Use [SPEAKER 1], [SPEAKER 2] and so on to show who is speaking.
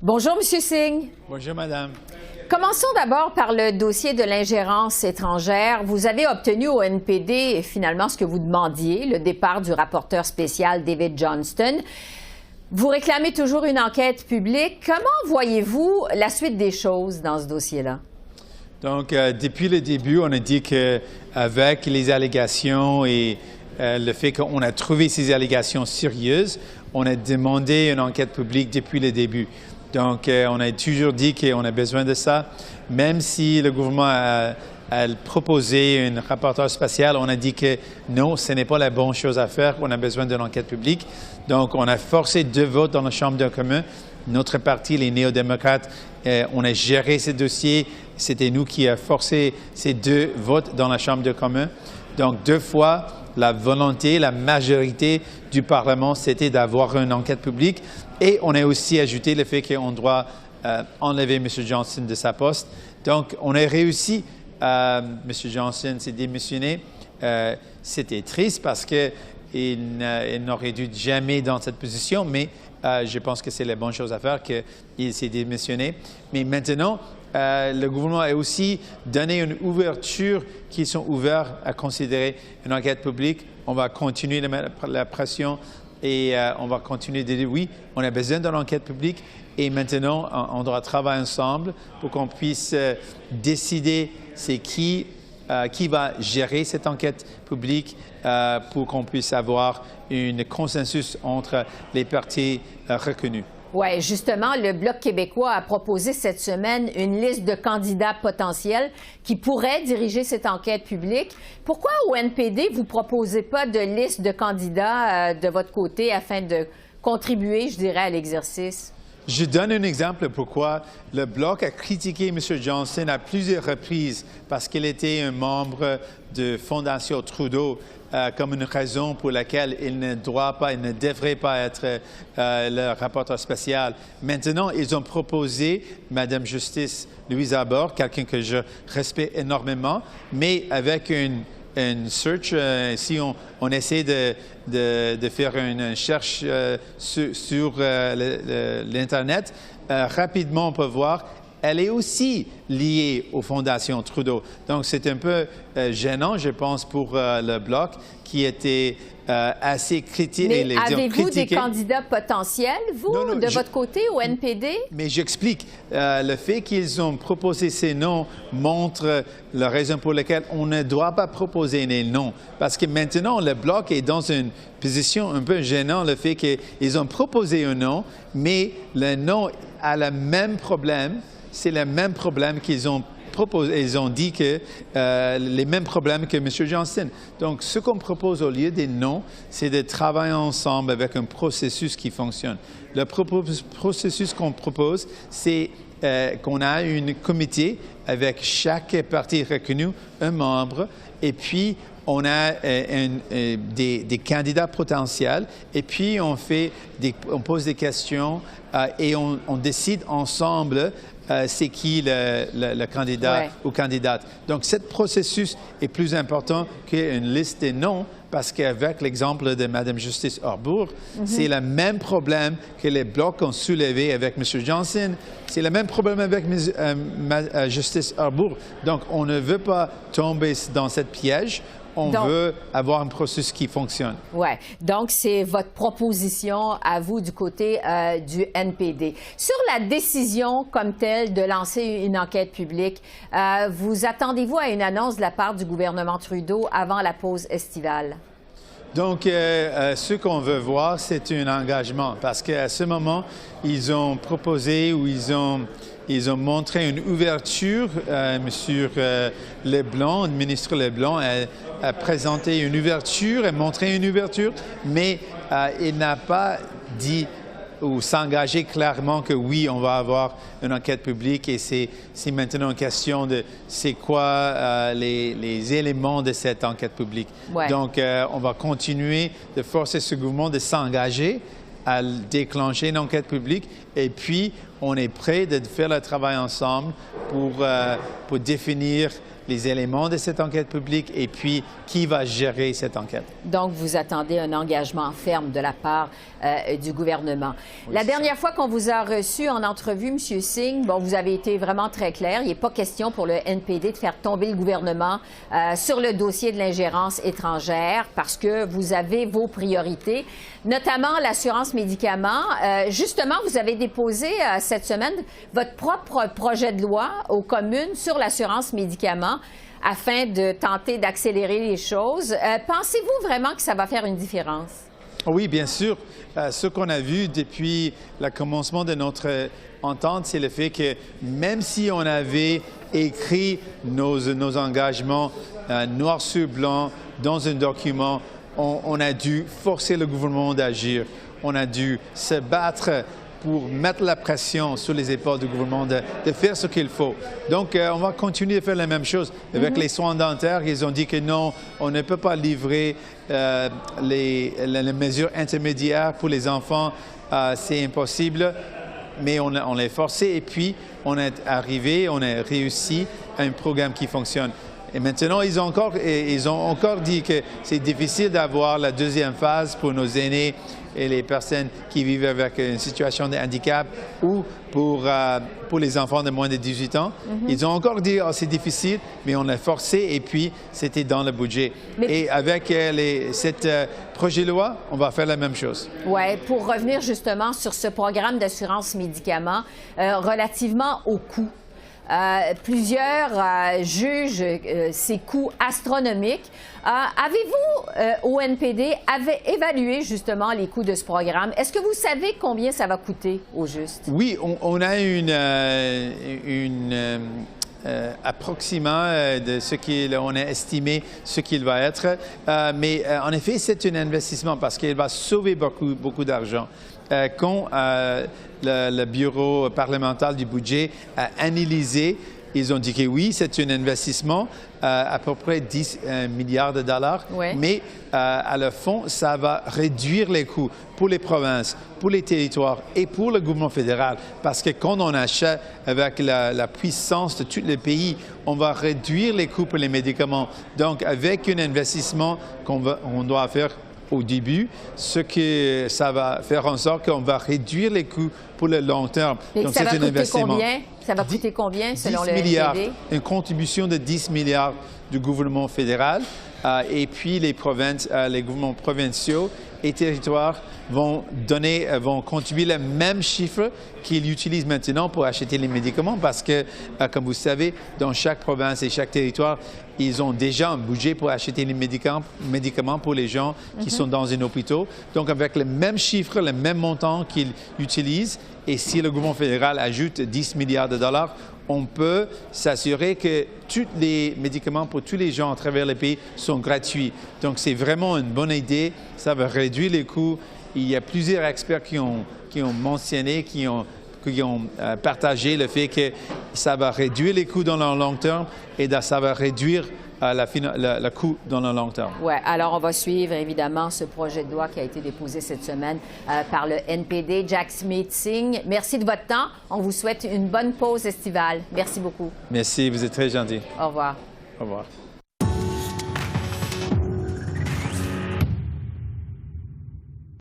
[SPEAKER 1] Bonjour, M. Singh.
[SPEAKER 2] Bonjour, Madame.
[SPEAKER 1] Commençons d'abord par le dossier de l'ingérence étrangère. Vous avez obtenu au NPD finalement ce que vous demandiez, le départ du rapporteur spécial David Johnston. Vous réclamez toujours une enquête publique. Comment voyez-vous la suite des choses dans ce dossier-là?
[SPEAKER 2] Donc, depuis le début, on a dit qu'avec les allégations et le fait qu'on a trouvé ces allégations sérieuses, on a demandé une enquête publique depuis le début. Donc, on a toujours dit qu'on a besoin de ça. Même si le gouvernement a proposé un rapporteur spécial, on a dit que non, ce n'est pas la bonne chose à faire. On a besoin d'une enquête publique. Donc, on a forcé 2 votes dans la Chambre des communs. Notre parti, les néo-démocrates, on a géré ce dossier. C'était nous qui avons forcé ces 2 votes dans la Chambre des communs. Donc, 2 fois, la volonté, la majorité du Parlement, c'était d'avoir une enquête publique. Et on a aussi ajouté le fait qu'on doit enlever M. Johnston de sa poste. Donc, on a réussi. M. Johnston s'est démissionné. C'était triste parce qu'il n'aurait dû jamais dans cette position, mais je pense que c'est la bonne chose à faire qu'il s'est démissionné. Mais maintenant, le gouvernement a aussi donné une ouverture qui sont ouverts à considérer une enquête publique. On va continuer de mettre la pression et on va continuer de dire oui, on a besoin d'une enquête publique et maintenant on doit travailler ensemble pour qu'on puisse décider c'est qui va gérer cette enquête publique pour qu'on puisse avoir un consensus entre les partis reconnus.
[SPEAKER 1] Oui, justement, le Bloc québécois a proposé cette semaine une liste de candidats potentiels qui pourraient diriger cette enquête publique. Pourquoi au NPD, vous ne proposez pas de liste de candidats de votre côté afin de contribuer, je dirais, à l'exercice?
[SPEAKER 2] Je donne un exemple pourquoi le Bloc a critiqué M. Johnston à plusieurs reprises parce qu'il était un membre de Fondation Trudeau comme une raison pour laquelle il ne devrait pas être le rapporteur spécial. Maintenant, ils ont proposé Mme Justice Louise Arbour, quelqu'un que je respecte énormément, mais avec une search, si on essaie de faire une recherche sur l'Internet, rapidement on peut voir elle est aussi liée aux fondations Trudeau. Donc, c'est un peu gênant, je pense, pour le Bloc qui était assez critique.
[SPEAKER 1] Mais avez-vous des candidats potentiels, vous, votre côté, au NPD?
[SPEAKER 2] Mais j'explique. Le fait qu'ils ont proposé ces noms montre la raison pour laquelle on ne doit pas proposer les noms. Parce que maintenant, le Bloc est dans une position un peu gênante, le fait qu'ils ont proposé un nom, mais le nom a le même problème. C'est le même problème qu'ils ont proposé. Ils ont dit que les mêmes problèmes que M. Johnston. Donc, ce qu'on propose au lieu des noms, c'est de travailler ensemble avec un processus qui fonctionne. Le processus qu'on propose, c'est qu'on a un comité avec chaque parti reconnu, un membre, et puis on a des candidats potentiels, et puis on pose des questions et on décide ensemble c'est qui le candidat ou candidate. Donc, ce processus est plus important qu'une liste de noms parce qu'avec l'exemple de Mme Justice Arbour, c'est le même problème que les Blocs ont soulevé avec M. Johnston. C'est le même problème avec Justice Arbour. Donc, on ne veut pas tomber dans ce piège. On veut avoir un processus qui fonctionne.
[SPEAKER 1] Oui. Donc, c'est votre proposition à vous du côté du NPD. Sur la décision comme telle de lancer une enquête publique, vous attendez-vous à une annonce de la part du gouvernement Trudeau avant la pause estivale?
[SPEAKER 2] Donc, ce qu'on veut voir, c'est un engagement parce qu'à ce moment, ils ont proposé ou ils ont montré une ouverture. M. Leblanc, le ministre Leblanc, a présenté une ouverture, a montré une ouverture, mais il n'a pas dit ou s'engager clairement que oui, on va avoir une enquête publique et c'est maintenant une question de c'est quoi les éléments de cette enquête publique. Ouais. Donc, on va continuer de forcer ce gouvernement de s'engager à déclencher une enquête publique et puis on est prêt de faire le travail ensemble pour définir les éléments de cette enquête publique et puis qui va gérer cette enquête.
[SPEAKER 1] Donc, vous attendez un engagement ferme de la part du gouvernement.
[SPEAKER 2] Oui,
[SPEAKER 1] la dernière fois qu'on vous a reçu en entrevue, M. Singh, bon, vous avez été vraiment très clair. Il n'est pas question pour le NPD de faire tomber le gouvernement sur le dossier de l'ingérence étrangère parce que vous avez vos priorités, notamment l'assurance médicaments. Justement, vous avez déposé cette semaine votre propre projet de loi aux communes sur l'assurance médicaments afin de tenter d'accélérer les choses. Pensez-vous vraiment que ça va faire une différence?
[SPEAKER 2] Oui, bien sûr. Ce qu'on a vu depuis le commencement de notre entente, c'est le fait que même si on avait écrit nos engagements noir sur blanc dans un document, on a dû forcer le gouvernement d'agir. On a dû se battre pour mettre la pression sur les épaules du gouvernement de faire ce qu'il faut. Donc, on va continuer de faire la même chose. Avec les soins dentaires, ils ont dit que non, on ne peut pas livrer les mesures intermédiaires pour les enfants. C'est impossible, mais on l'a forcé et puis on est arrivé, on a réussi à un programme qui fonctionne. Et maintenant, ils ont encore dit que c'est difficile d'avoir la deuxième phase pour nos aînés et les personnes qui vivent avec une situation de handicap ou pour les enfants de moins de 18 ans. Ils ont encore dit c'est difficile, mais on a forcé et puis c'était dans le budget. Et avec cette projet de loi, on va faire la même chose. Oui,
[SPEAKER 1] pour revenir justement sur ce programme d'assurance médicaments relativement au coût. Plusieurs jugent ces coûts astronomiques. Avez-vous, au NPD, évalué justement les coûts de ce programme? Est-ce que vous savez combien ça va coûter au juste? Oui,
[SPEAKER 2] on a une approximation de ce qu'on a estimé ce qu'il va être. Mais en effet, c'est un investissement parce qu'il va sauver beaucoup d'argent. Quand le bureau parlementaire du budget a analysé, ils ont dit que oui, c'est un investissement à peu près 10 milliards de dollars, mais à la fin, ça va réduire les coûts pour les provinces, pour les territoires et pour le gouvernement fédéral. Parce que quand on achète avec la puissance de tous les pays, on va réduire les coûts pour les médicaments. Donc, avec un investissement qu'on doit faire au début, ce que ça va faire en sorte qu'on va réduire les coûts pour le long terme.
[SPEAKER 1] Et donc, c'est un investissement. Combien? Ça va coûter combien selon le
[SPEAKER 2] milliards,
[SPEAKER 1] NPD?
[SPEAKER 2] Une contribution de 10 milliards du gouvernement fédéral et puis les provinces, les gouvernements provinciaux et territoires vont contribuer le même chiffre qu'ils utilisent maintenant pour acheter les médicaments parce que, comme vous savez, dans chaque province et chaque territoire, ils ont déjà un budget pour acheter les médicaments pour les gens qui sont dans un hôpital. Donc, avec le même chiffre, le même montant qu'ils utilisent, et si le gouvernement fédéral ajoute 10 milliards de dollars, on peut s'assurer que tous les médicaments pour tous les gens à travers le pays sont gratuits. Donc, c'est vraiment une bonne idée. Ça va réduire les coûts. Il y a plusieurs experts qui ont mentionné, qui ont partagé le fait que ça va réduire les coûts dans le long terme et ça va réduire le coût dans le long terme.
[SPEAKER 1] Oui, alors on va suivre évidemment ce projet de loi qui a été déposé cette semaine par le NPD. Jackmeet Singh, merci de votre temps. On vous souhaite une bonne pause estivale. Merci beaucoup.
[SPEAKER 2] Merci, vous êtes très gentil.
[SPEAKER 1] Au revoir.
[SPEAKER 2] Au revoir.